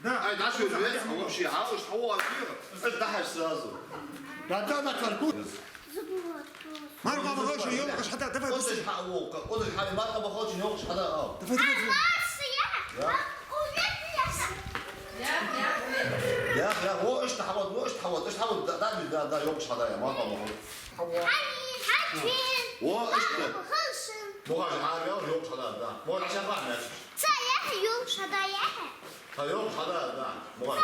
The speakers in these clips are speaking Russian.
Да. Ай, наши ребята вообще, а уж того отбира. Да, сразу. Да, на карку. Забыла просто. Марго, хорошо, ёлка, шада, давай быстрее. قدر حالي ما تبغى خالص يوم شحدا Давай, давай, давай. يا هو ايش تحوط ده يوم شحدا يا ما تبغى هو ايش ده مو عشان حاجه يوم شحدا ده مو عشان فاهم يوم شحدا ده مو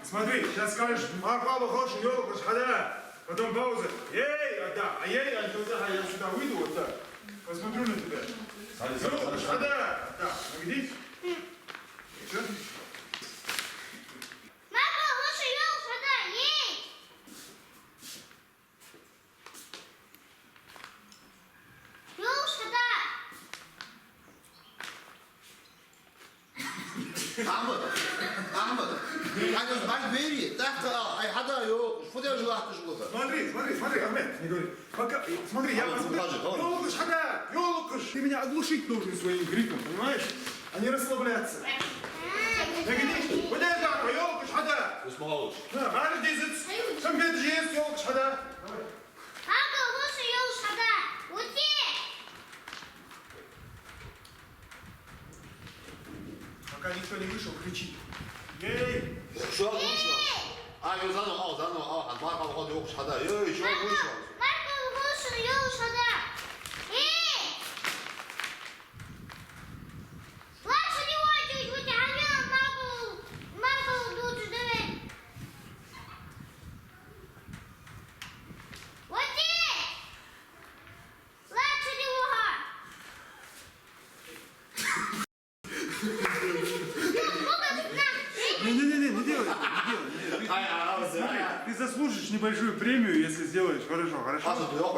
Смотри, сейчас скажешь, Марго, хорошо, ёлка, шада. Потом пауза. Ей, да, а ей, я сюда выйду, вот так. Посмотрю на тебя. Ёлка, шада. Да, где? Что? احمد انا بعد بيري تحت اي حدا يو شو بدي اجي واحد شغله Смотри, Ахмед, не говори. Пока, смотри, я посмотрю. Ёлкаш, хада, ёлкаш. Ты меня оглушить должен своим криком, понимаешь? А не расслабляться. Нагони, куда я так, ёлкаш, хада. اسمعوش Да, аж дизец. Там бед есть, ёлкаш, хада. Пока никто не вышел, кричи. Ей! شو وشو ايوه زانو ما تبغى يوم شحدا يي شو وشو Не делай. Ты заслужишь небольшую премию, если сделаешь хорошо.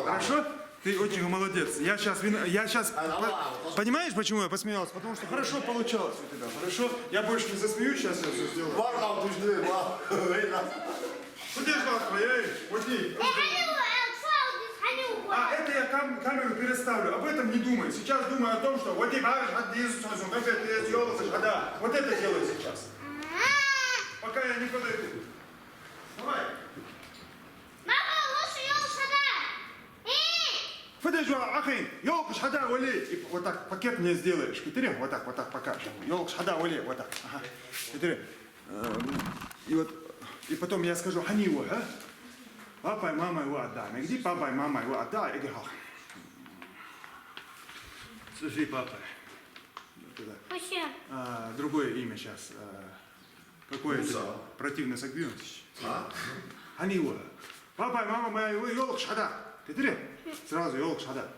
Хорошо? Ты очень молодец. Я сейчас... Понимаешь, почему я посмеялся? Потому что хорошо получалось у тебя. Хорошо? Я больше не засмеюсь, сейчас я все сделаю. Куда ж вас, эй, уйди. А, это я камеру переставлю. Об этом не думай. Сейчас думай о том, что вот и вот это делай сейчас. Пока я не подойду. Давай. Подожди, Ахин, ёлка, шада, оли. И вот так пакет мне сделаешь. Китери, вот так покажешь. Ёлка, шада, оли, вот так. Ага. Китери. И вот, и потом я скажу, хани его, а? Папа и мама его отдай. Где папа и мама его отдай? Я говорю, слушай, папа. Другое имя сейчас. Какое это? Противно согбился. Они его. Папа и мама моя его ёлк шада. Ты тыры? Сразу ёлк шада.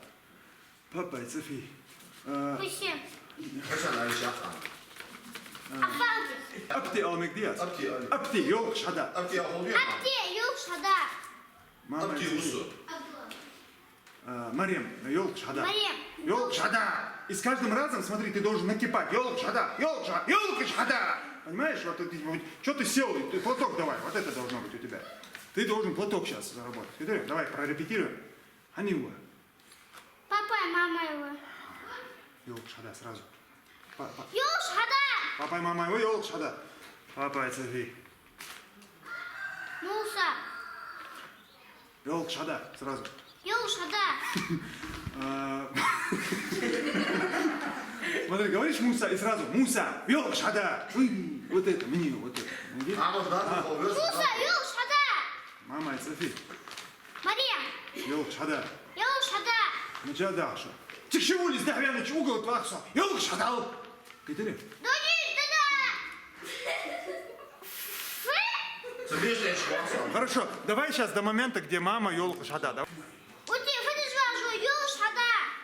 Папа и Софи. Апти алмекдиас. Апти ёлк шада. Мама и Софи. Марьям, ёлк шада. Ёлк шада. И с каждым разом, смотри, ты должен накипать. Ёлк шада. Ёлк шада. Понимаешь, вот что ты сел, ты платок давай, вот это должно быть у тебя. Ты должен платок сейчас заработать. Смотри, давай прорепетируем. Они его. Папа и мама его. Ёлк шада сразу. Папа и мама его, ёлк шада. Папа и Софи. Муса. Ёлк шада сразу. Смотри, говоришь Муса и сразу Муса, ёлк шада. Вот это, мне вот это. Мама и Софи. Мария. Ёлк шада. Ну что дальше? Тихшевулись, деревянный угол твакса. Ёлк шада. Китери. Хорошо, давай сейчас до момента, где мама ёлк шада.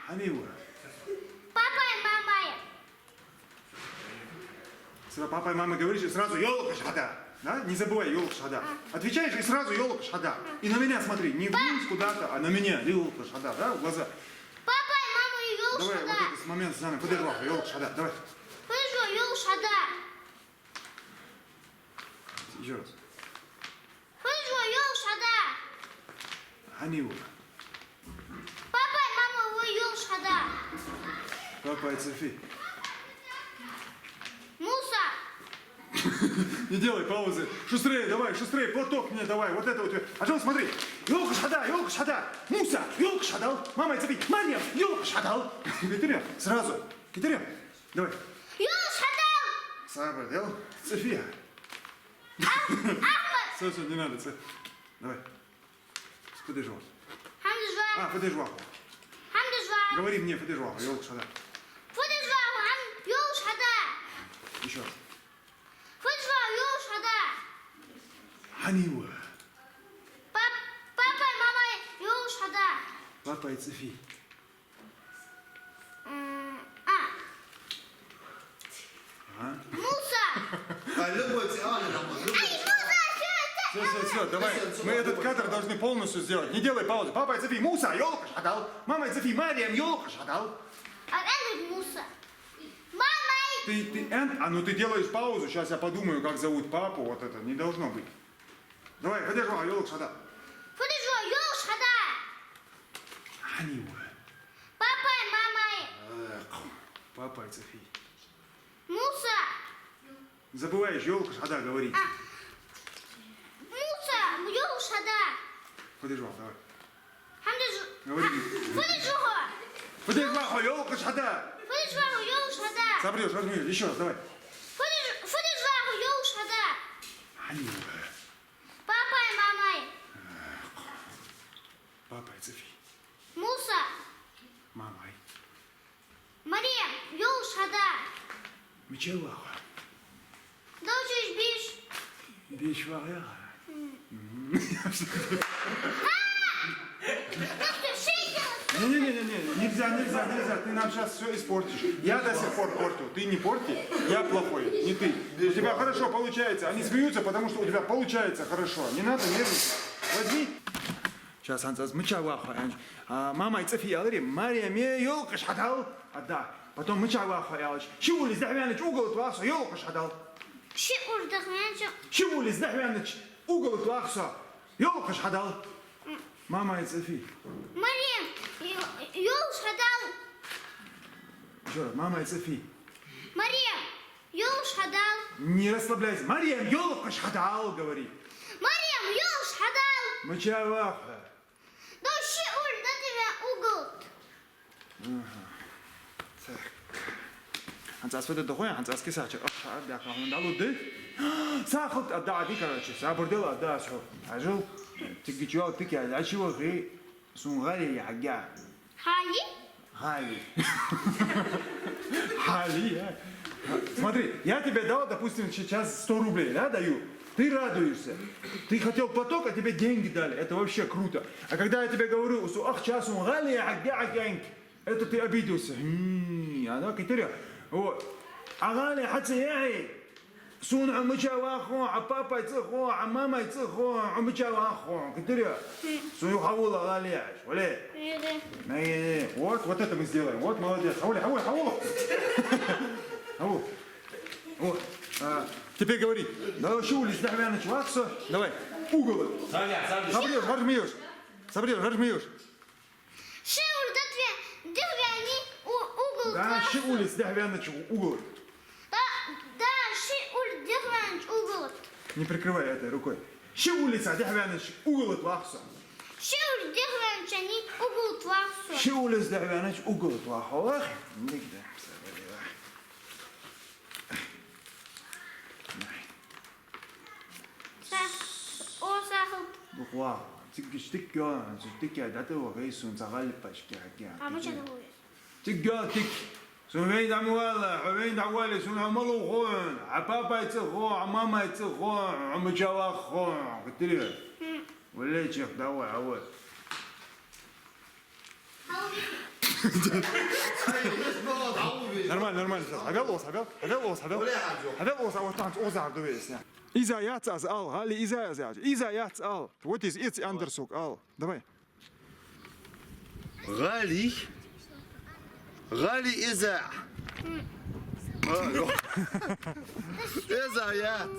Они его. Папа и мама говоришь, и сразу ёлка шада. Да? Не забывай ёлка шада. Отвечаешь и сразу ёлка шада. И на меня смотри, не вниз куда-то, а на меня ёлка шада, да, в глаза. Папа и мама ёлка шада. Давай вот этот момент заново, подержи, ёлка шада, давай. Ёлка шада. Еще раз. Ёлка шада. Они его. Папа и мама ёлка шада. Папа и Софи. Муса. Не делай паузы. Шустрее, давай, шустрее, платок мне давай. Вот это вот. А что, смотри. Елка шада. Муса, елка шадал. Мама, цепи. Марьям, елка шадал. Китерем, сразу. Китерем. Давай. Юл шадал. Сабр, дел. София. Ахмад. Все, не надо. Давай. Подержу. Хамдежва. Подержу. Хамдежва. Говори мне, подержу. Елка шада. Фудежва. Юл шада. Еще раз. Фудежва. Юл шада. Ханива. Папа и мама юл шада. Папа и Софи. Муса. Любой тиан, любой. Все, давай. Мы этот кадр должны полностью сделать. Не делай паузы. Папа и Софи. Муса, елка шадал. Мама и Софи. Марьям, елка шадал. Муса. Мама. Ну ты делаешь паузу. Сейчас я подумаю, как зовут папу. Вот это не должно быть. Давай, подержу, елка шадал. Фудежва. Юл шада. Ханива. Папа и мама. Папа и Софи. Муса. Забываешь, елка шада говорить. Муса. Юл шада. Подержу, давай. Хамдежва. Говори. Фудежва. Подержу, елка шада. Фудежва. Юл шада. Собрешь, возьми, еще раз, давай. Фудежва. Юл шада. Ханива. Папа и мама. Папа и Софи. Муса. Мама и Мария. Юл шада. Мичелаха. Дочь биш. Бешвая. Не, нельзя, ты нам сейчас все испортишь. Я до сих пор портил, ты не порти, я плохой, не ты. У тебя хорошо получается, они смеются, потому что у тебя получается хорошо. Не надо нервничать. Возьми. Сейчас он мычаваха. Мама и София говорим, Мария, мне елка шатал. Да. Потом мычаваха, ялыч. Чего здахвяныч, угол тваса, елка шатал. Шиур дохмянчо. Чего здахвяныч, угол тваса, елка шатал. Мама и София. Мария. Юл шадал. Еще раз, мама и София. Мария. Юл шадал. Не расслабляйся. Мария, елка шатал, говори. Мария. Юл шадал. Мычаваха. Да шиур до тебя угол. Анцас вот это хуя, анцас кисачер. Да, он дал уды. Сахот отда, ди, короче, сабурдел отда, что. Ажил, ты гичуал, ты кя, а чего ты сунгали ягя? Хали. Хали, Смотри, я тебе дал, допустим, сейчас 100 рублей, да, даю. Ты радуешься. Ты хотел платок, а тебе деньги дали. Это вообще круто. А когда я тебе говорю, ах, час сунгали ягя, это ты обиделся. Она китеря. Вот. Агали хацияй. Сун амычавахо, а папа цехо, а мама цехо, амычавахо. Китеря. Сун хавула галияш. Вале. Вот это мы сделаем. Вот молодец. Хавула. Вот. Теперь говори. Да что улиц, давай начинаться. Давай. Угол. Sabri, Шиур до тебя угол. Да, ши улиц, угол. Да, шиур дихвянч угол. Не прикрывай этой рукой. Ши улица, угол твахса. Шиур дихвянч они угол твахсу. Ши улиц, угол твахса. О, сахал. Вау. Тикя, да ты его гейсун загали пачки. А мы что такое? Тикя. سوين دعوالة حبين دعوالة سون عملو خون عبابا يتخون عماما يتخون عم جوا خون قلت لي ولا شيخ دعوة عوال نورمال إذا ياتس al هالي إذا ياتس al what is it's undersuk al давай غالي إذا إذا يا